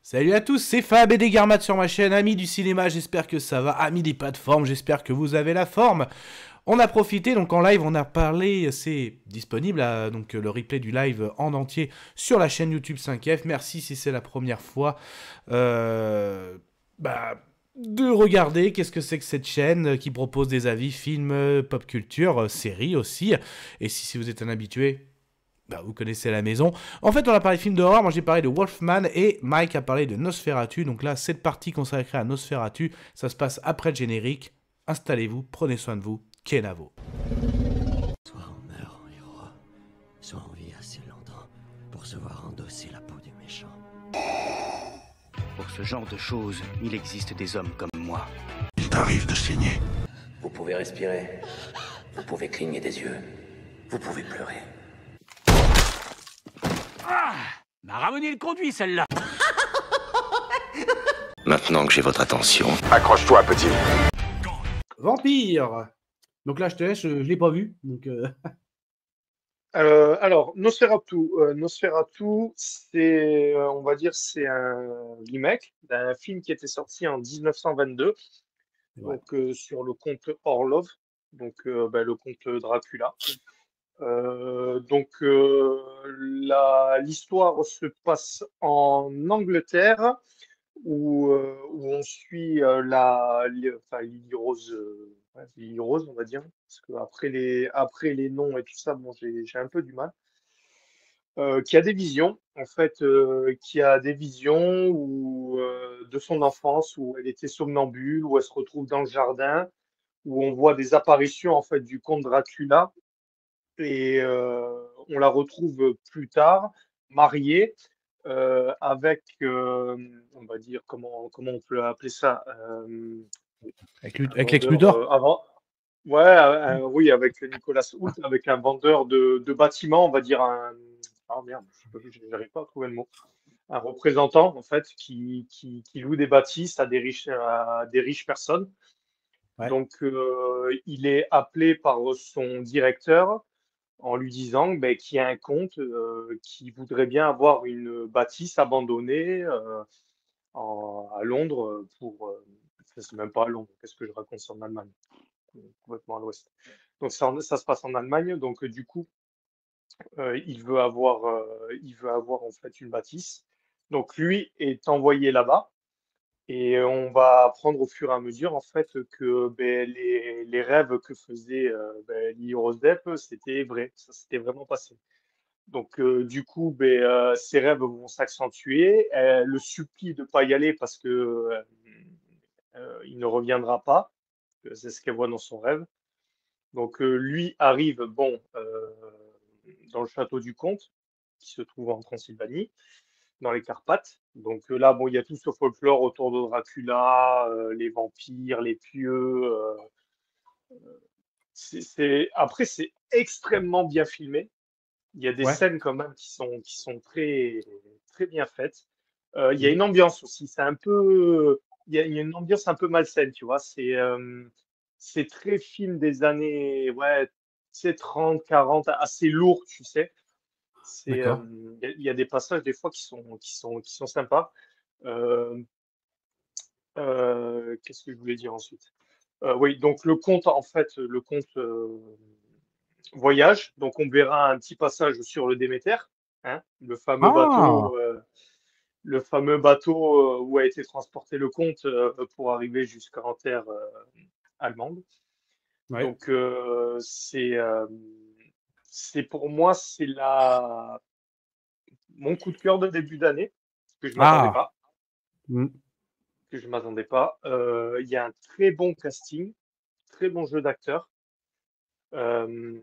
Salut à tous, c'est Fab et Desgarmat sur ma chaîne, amis du cinéma, j'espère que ça va, amis des plateformes, j'espère que vous avez la forme. On a profité, donc en live, on a parlé, c'est disponible, donc le replay du live en entier sur la chaîne YouTube 5F. Merci si c'est la première fois de regarder qu'est-ce que c'est que cette chaîne qui propose des avis, films, pop culture, séries aussi. Et si vous êtes un habitué, vous connaissez la maison. En fait, on a parlé de films d'horreur. Moi, j'ai parlé de Wolfman et Mike a parlé de Nosferatu. Donc là, cette partie consacrée à Nosferatu, ça se passe après le générique. Installez-vous, prenez soin de vous. Kenavo. Soit on meurt en héros, soit on vit assez longtemps pour se voir endosser la peau du méchant. Pour ce genre de choses, il existe des hommes comme moi. Il t'arrive de saigner. Vous pouvez respirer. Vous pouvez cligner des yeux. Vous pouvez pleurer. Ah, m'a ramené le conduit, celle-là. Maintenant que j'ai votre attention, Accroche-toi, petit. Vampire. Donc là, je te laisse, je l'ai pas vu. Donc, Alors, Nosferatu, c'est, on va dire, c'est un remake d'un film qui était sorti en 1922, ouais. donc sur le comte Orlov, donc le comte Dracula. L'histoire se passe en Angleterre où on suit Lily Rose, Lily Rose, on va dire, parce que après les noms et tout ça, bon, j'ai un peu du mal. Qui a des visions, en fait, qui a des visions de son enfance où elle était somnambule, où elle se retrouve dans le jardin, où on voit des apparitions en fait du comte Dracula et on la retrouve plus tard mariée avec, on va dire, comment on peut appeler ça, Avec un Lex vendeur Luthor. ouais, oui, avec Nicolas Hoult, avec un vendeur de bâtiments, on va dire ah merde, je n'arrive pas à trouver le mot. Un représentant en fait qui loue des bâtisses à des riches personnes. Ouais. Donc il est appelé par son directeur en lui disant qu'il y a un comte qui voudrait bien avoir une bâtisse abandonnée à Londres enfin, c'est même pas à Londres, qu'est-ce que je raconte, c'est en Allemagne, complètement à l'ouest. Donc ça se passe en Allemagne, donc du coup il veut avoir en fait une bâtisse. Donc lui est envoyé là-bas. Et on va apprendre au fur et à mesure en fait que les rêves que faisait Lily Rose Depp, c'était vrai, ça s'était vraiment passé. Donc du coup, ses rêves vont s'accentuer. Elle le supplie de pas y aller parce que il ne reviendra pas. C'est ce qu'elle voit dans son rêve. Donc lui arrive dans le château du comte, qui se trouve en Transylvanie dans les Carpates. Donc là, bon, il y a tout ce folklore autour de Dracula, les vampires, les pieux. Après, c'est extrêmement bien filmé. Il y a des Ouais. scènes quand même qui sont très, très bien faites. Il y a une ambiance aussi. C'est un peu, il y a une ambiance un peu malsaine, tu vois. C'est très film des années, ouais, c'est 30, 40, assez lourd, tu sais. D'accord. Il y a des passages des fois qui sont sympas. Euh, Qu'est-ce que je voulais dire ensuite? Oui, donc le conte, en fait, le conte voyage. Donc on verra un petit passage sur le Déméter, hein, Ah, le fameux bateau où a été transporté le comte pour arriver jusqu'en terre allemande. ouais. Donc c'est pour moi mon coup de cœur de début d'année que je m'attendais Ah. pas. Mm. Que je m'attendais pas. Il y a un très bon casting, très bon jeu d'acteur. Euh,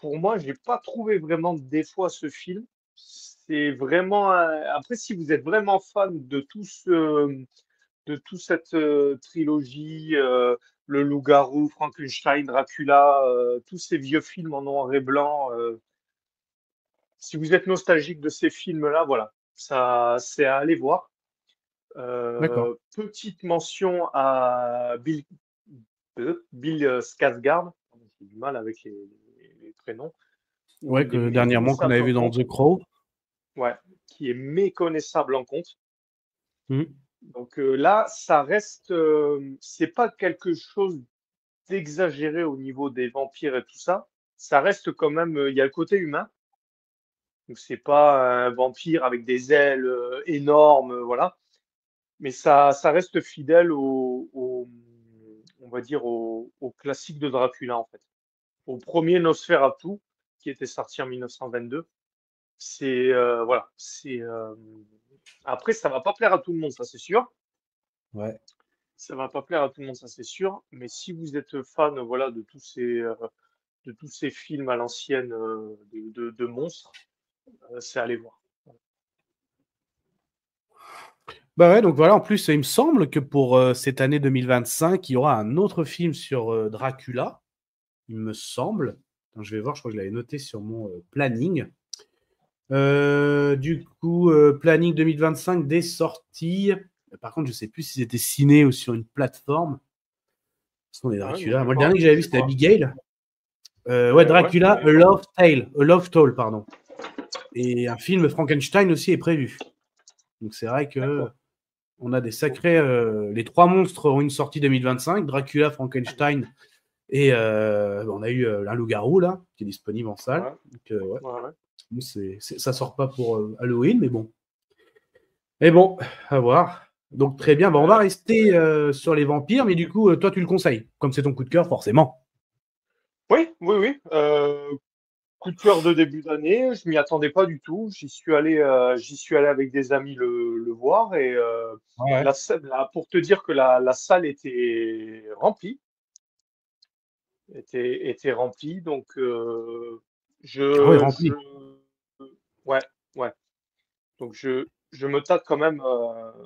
pour moi, j'ai pas trouvé vraiment de défaut à ce film. C'est vraiment après, si vous êtes vraiment fan de toute cette trilogie, Le Loup-garou, Frankenstein, Dracula, tous ces vieux films en noir et blanc, si vous êtes nostalgique de ces films-là, voilà, ça, c'est à aller voir. D'accord. Petite mention à Bill Skarsgård, j'ai du mal avec les prénoms, où Ouais, il que est tout dernièrement qu'on avait vu dans simplement, The Crow. ouais, qui est méconnaissable en conte. Mhm. Donc là, ça reste, c'est pas quelque chose d'exagéré au niveau des vampires et tout ça. Ça reste quand même, il y a le côté humain. Donc c'est pas un vampire avec des ailes énormes, voilà. Mais ça reste fidèle on va dire au classique de Dracula en fait. Au premier Nosferatu qui était sorti en 1922. C'est voilà, c'est après ça va pas plaire à tout le monde, ça c'est sûr. Ouais. Ça va pas plaire à tout le monde, ça c'est sûr. Mais si vous êtes fan, voilà, de tous ces films à l'ancienne de monstres, c'est à aller voir. Bah ouais, donc voilà, en plus, il me semble que pour cette année 2025, il y aura un autre film sur Dracula, il me semble. Attends, je vais voir, je crois que je l'avais noté sur mon planning. Du coup, planning 2025 des sorties. Par contre, je sais plus si c'était ciné ou sur une plateforme. Ce sont les Ah ouais, Dracula. Moi, le dernier que j'avais vu, c'était quoi. Abigail. Ouais, Ouais, Dracula, ouais. A Love Tale, pardon. Et un film Frankenstein aussi est prévu. Donc c'est vrai que D'accord. on a des sacrés. Les trois monstres ont une sortie 2025, Dracula, Frankenstein et on a eu un loup-garou là qui est disponible en salle. Ouais, Donc, ouais. ouais, ouais. Bon, ça sort pas pour Halloween, mais bon. Mais bon, à voir. Donc très bien, bah, on va rester sur les vampires, mais du coup, toi tu le conseilles, comme c'est ton coup de cœur, forcément. Oui, oui, oui. Coup de cœur de début d'année, je m'y attendais pas du tout. J'y suis allé avec des amis le voir et Ouais. pour te dire que la salle était remplie, était remplie. Donc Ah oui, je rempli. ouais, ouais. Donc je me tâte quand même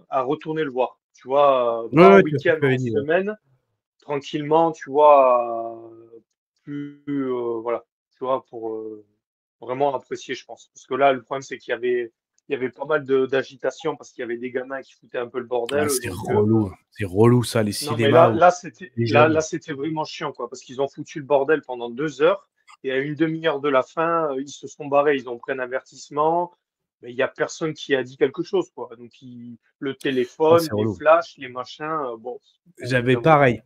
à retourner le voir. Tu vois, Ouais, pas un ouais, week-end tu avais en dit. Ouais. semaine, tranquillement, tu vois, plus voilà, tu vois, pour vraiment apprécier, je pense. Parce que là, le problème, c'est il y avait pas mal d'agitation parce qu'il y avait des gamins qui foutaient un peu le Ah, bordel. c'est Donc, relou. C'est relou ça, les non, mais cinémas où les là, jeunes. c'était vraiment chiant, quoi, parce qu'ils ont foutu le bordel pendant 2 heures et à une demi-heure de la fin, ils se sont barrés. Ils ont pris un avertissement, mais il y a personne qui a dit quelque chose, quoi. Donc, le Ah, téléphone, c'est les relou. flashs, les machins, bon, au bout J'avais d'un moment. pareil.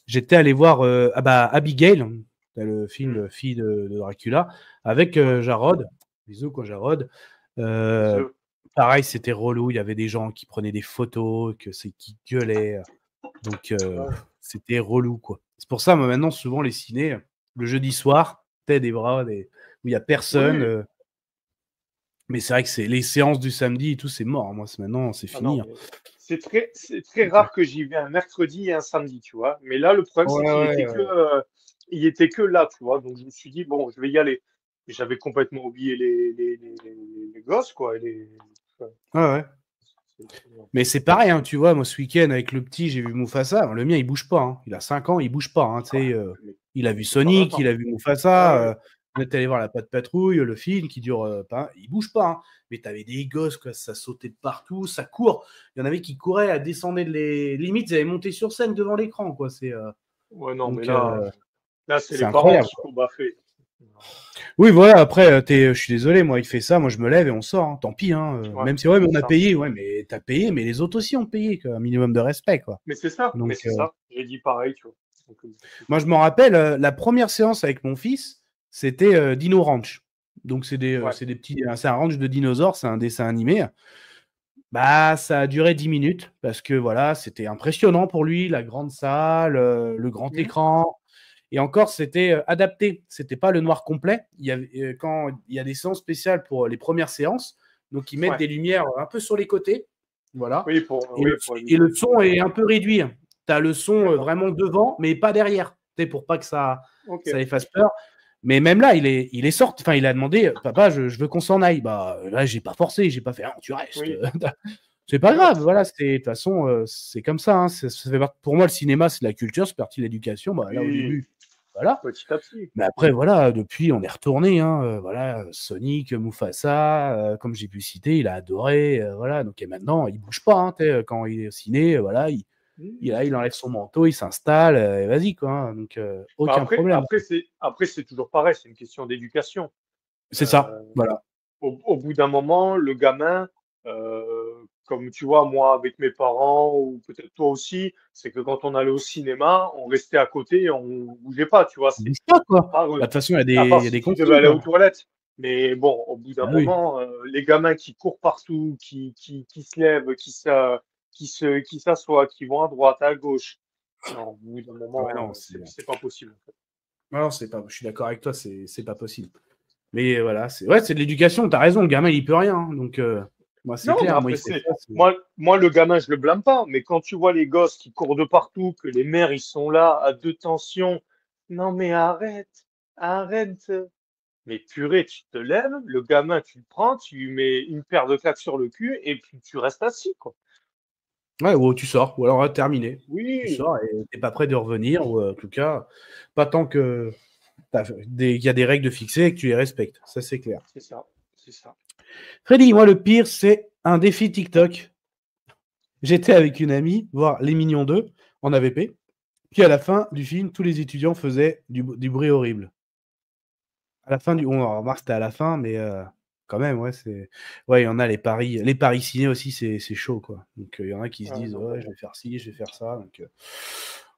J'étais allé voir Abigail, le film Hmm, Fille de Dracula, avec ouais, Jarod. Bisous, quoi, Jarod. les Euh, œufs. Pareil, c'était relou. Il y avait des gens qui prenaient des photos, qui gueulaient. Donc, Ouais. c'était relou, quoi. C'est pour ça, moi, maintenant, souvent, les ciné, le jeudi soir, t'as des bras où il n'y a personne. Oui, Mais c'est vrai que c'est les séances du samedi et tout, c'est mort. Moi, maintenant, c'est ah non, fini. Hein. mais c'est très rare que j'y vais un mercredi et un samedi, tu vois. Mais là, le problème, c'est Ouais, qu'il ouais, était il était que là, tu vois. Donc, je me suis dit, bon, je vais y aller. Et j'avais complètement oublié les gosses, quoi. Ouais, ouais, ouais. Mais c'est pareil, hein, tu vois, moi ce week-end avec le petit, j'ai vu Mufasa. Le mien, il bouge pas. Hein. Il a 5 ans, il bouge pas. Hein, tu sais, mais il a vu de temps en Sonic, il temps. a vu Ouais, Mufasa. ouais. On est allé voir La Patte Patrouille, le film qui dure pas. Il bouge pas. Hein. Mais t'avais des gosses, quoi, ça sautait de partout, ça court. Il y en avait qui couraient, à descendre les limites, ils avaient monté sur scène devant l'écran. Quoi. Ouais, non, mais Donc, là, c'est c'est les parents incroyable. qui faut baffer. Oui, voilà, après, je suis désolé, moi, il fait ça, moi, je me lève et on sort, hein, tant pis, hein, Ouais, même si, ouais, mais c'est on a ça. payé, ouais, mais t'as payé, mais les autres aussi ont payé, quoi, un minimum de respect, quoi. Mais Donc, c'est ça. J'ai dit pareil, tu vois. Donc, moi, je m'en rappelle, la première séance avec mon fils, c'était Dino Ranch. Donc, ouais, c'est des petits, c'est un ranch de dinosaures, c'est un dessin animé. Bah, ça a duré 10 minutes, parce que, voilà, c'était impressionnant pour lui, la grande salle, le grand mhm, écran. Et encore, c'était adapté. C'était pas le noir complet. Il y avait, quand il y a des séances spéciales pour les premières séances, donc ils mettent ouais. des lumières un peu sur les côtés, voilà. Oui, pour Et éviter le de. son est un peu réduit. Tu as le son D'accord. vraiment devant, mais pas derrière. Pour pas que Ok. ça les fasse peur. Mais même là, il est sorti. Enfin, il a demandé, papa, je veux qu'on s'en aille. Bah là, j'ai pas forcé, j'ai pas fait, ah, tu restes. Oui. C'est pas Non, grave, voilà, de toute façon, c'est comme ça. Hein, ça fait pour moi, le cinéma, c'est de la culture, c'est partie de l'éducation. Bah, là, au oui, début, voilà. petit à petit. Mais après, voilà, depuis, on est retourné. Hein, voilà, Sonic, Mufasa, comme j'ai pu citer, il a adoré. Voilà, donc et maintenant, il bouge pas. Hein, quand il est au ciné, voilà, Mhm. il enlève son manteau, il s'installe, et vas-y, quoi. Hein, donc, Bah aucun problème. après c'est toujours pareil, c'est une question d'éducation. C'est ça, Euh, voilà. au bout d'un moment, le gamin, comme tu vois, moi, avec mes parents, ou peut-être toi aussi, c'est que quand on allait au cinéma, on restait à côté et on bougeait pas, tu vois. On bouge pas, quoi. À part, Bah, de toute façon, il à part y a si des tu devais consignes, aller aux quoi. toilettes. Mais bon, au bout d'un Ah oui. moment, les gamins qui courent partout, qui se lèvent, qui s'assoient, qui vont à droite, à gauche. Non, au bout d'un Ah ouais, moment, non, c'est... c'est pas possible, en fait. Non, c'est pas... je suis d'accord avec toi, c'est pas possible. Mais voilà, c'est ouais, c'est de l'éducation, t'as raison, le gamin, il peut rien. Hein. Donc, moi, c'est Non, mais clair, moi, il après, fait c'est ça. moi, le gamin, je le blâme pas. Mais quand tu vois les gosses qui courent de partout, que les mères, ils sont là à deux tensions. Non, mais arrête, arrête. Mais purée, tu te lèves, le gamin, tu le prends, tu lui mets une paire de claques sur le cul et puis tu restes assis, quoi. Ouais, ou tu sors, ou alors terminé. Tu Oui, sors et t'es pas prêt de revenir, ou en tout cas, pas tant que il y a des règles fixées et que tu les respectes. Ça, c'est clair. c'est ça, c'est ça. Freddy, moi, le pire, c'est un défi TikTok. J'étais avec une amie voir Les Mignons 2 en AVP. Puis à la fin du film, tous les étudiants faisaient du bruit horrible. À la fin du. On remarque c'était à la fin, mais quand même, ouais, c'est. Ouais, il y en a les paris ciné aussi, c'est chaud, quoi. Donc il y en a qui se Ah, disent, non, ouais, je vraiment. vais faire ci, je vais faire ça. Donc,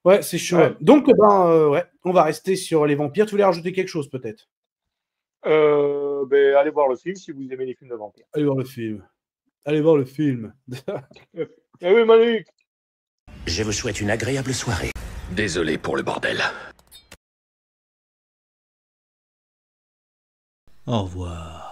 ouais, c'est chaud. Ouais. Donc, ouais, on va rester sur les vampires. Tu voulais rajouter quelque chose, peut-être? Ben, allez voir le film si vous aimez les films de vampires. Allez voir le film. Allez voir le film. Eh oui, Manu. Je vous souhaite une agréable soirée. Désolé pour le bordel. Au revoir.